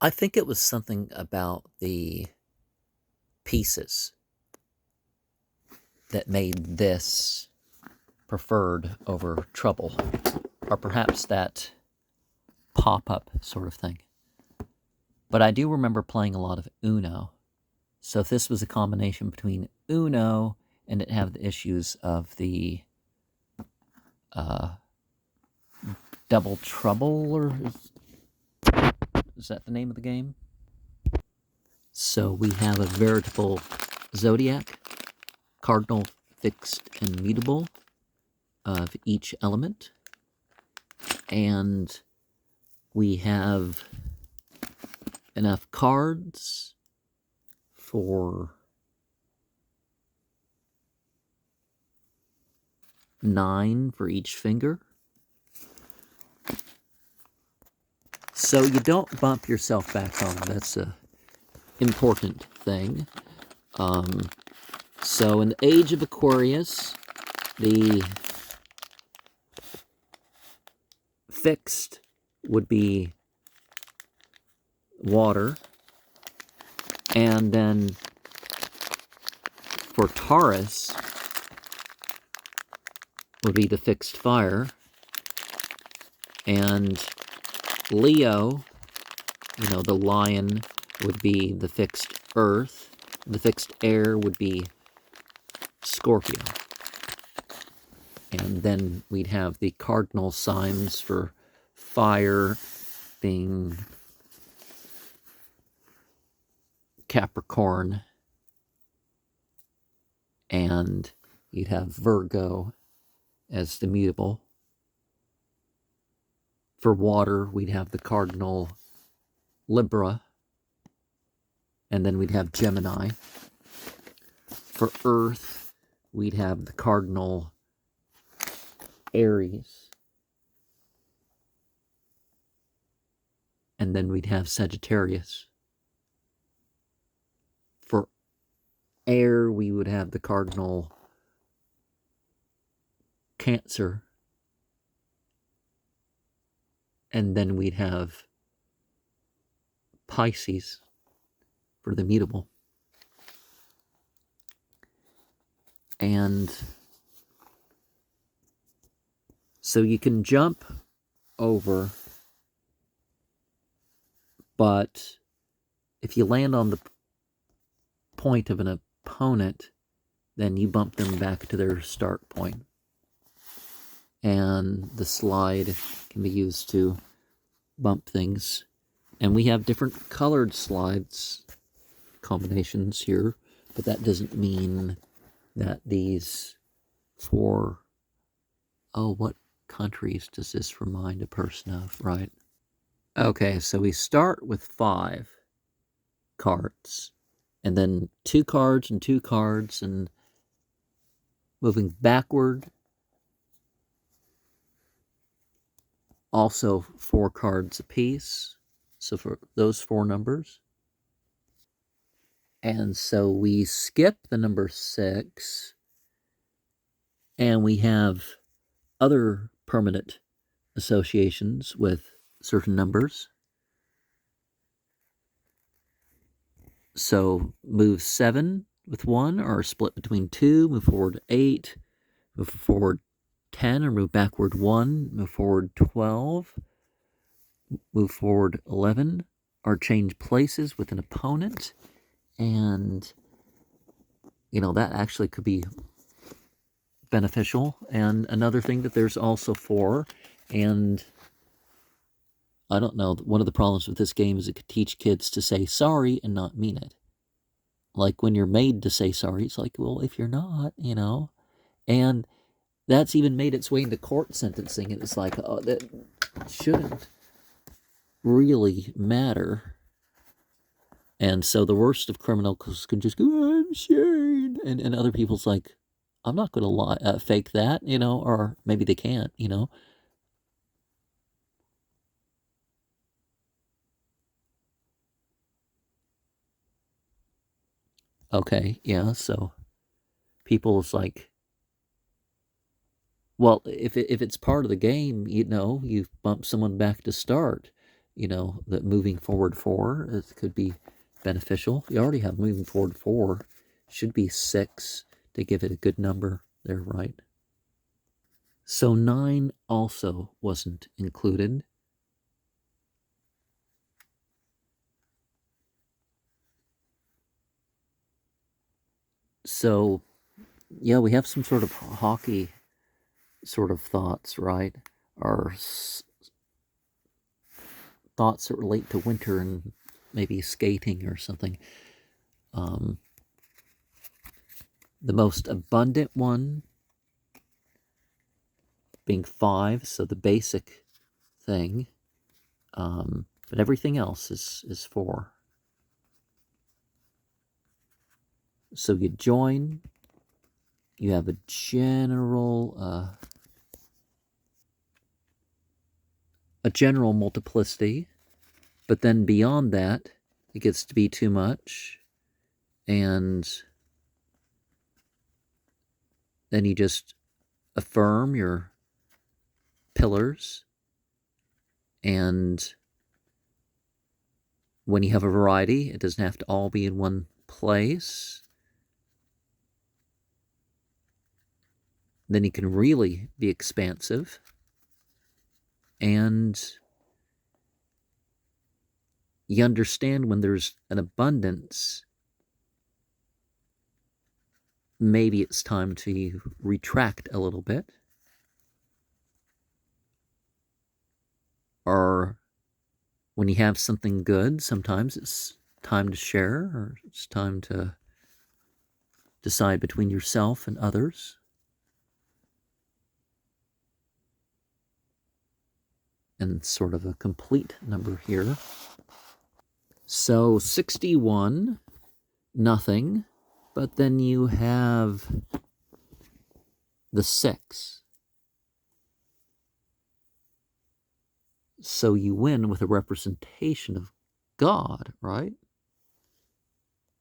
I think it was something about the pieces that made this preferred over Trouble, or perhaps that pop-up sort of thing. But I do remember playing a lot of Uno. So if this was a combination between Uno and it had the issues of the Double Trouble, or is that the name of the game? So we have a veritable zodiac, cardinal, fixed, and mutable of each element. And we have enough cards for 9 for each finger. So you don't bump yourself back home. That's a important thing. So in the age of Aquarius, the fixed would be water, and then for Taurus would be the fixed fire, and Leo, the lion, would be the fixed earth. The fixed air would be Scorpio. And then we'd have the cardinal signs for fire being Capricorn, and you'd have Virgo as the mutable. For water, we'd have the cardinal Libra, and then we'd have Gemini. For earth, we'd have the cardinal Aries, and then we'd have Sagittarius. For air, we would have the cardinal Cancer, and then we'd have Pisces for the mutable. And so you can jump over, but if you land on the point of an opponent, then you bump them back to their start point. And the slide can be used to bump things. And we have different colored slides combinations here, but that doesn't mean that these four... Oh, what countries does this remind a person of, right? Okay, so we start with 5 cards, and then 2 cards and 2 cards, and moving backward, also 4 cards apiece. So for those 4 numbers. And so we skip the number 6, and we have other permanent associations with certain numbers. So move 7 with 1, or split between 2, move forward 8, move forward 10, or move backward 1, move forward 12, move forward 11, or change places with an opponent. And, that actually could be beneficial. And another thing that there's also 4, and I don't know, one of the problems with this game is it could teach kids to say sorry and not mean it. Like when you're made to say sorry, it's like, well, if you're not, and that's even made its way into court sentencing. It's like, oh, that shouldn't really matter. And so the worst of criminals can just go, I'm Shane. And other people's like, I'm not going to lie, fake that, or maybe they can't, Okay, yeah, so people's like, well, if it's part of the game, you bump someone back to start. that moving forward 4 it could be beneficial. You already have moving forward 4. Should be 6 to give it a good number there, right? So 9 also wasn't included. So, yeah, we have some sort of hockey sort of thoughts, right? Or thoughts that relate to winter and maybe skating or something. The most abundant one being 5, so the basic thing. But everything else is 4. So you join, you have a general multiplicity, but then beyond that, it gets to be too much, and then you just affirm your pillars, and when you have a variety, it doesn't have to all be in one place. Then you can really be expansive, and you understand when there's an abundance, maybe it's time to retract a little bit, or when you have something good, sometimes it's time to share, or it's time to decide between yourself and others. And sort of a complete number here. So 61, nothing, but then you have the 6. So you win with a representation of God, right?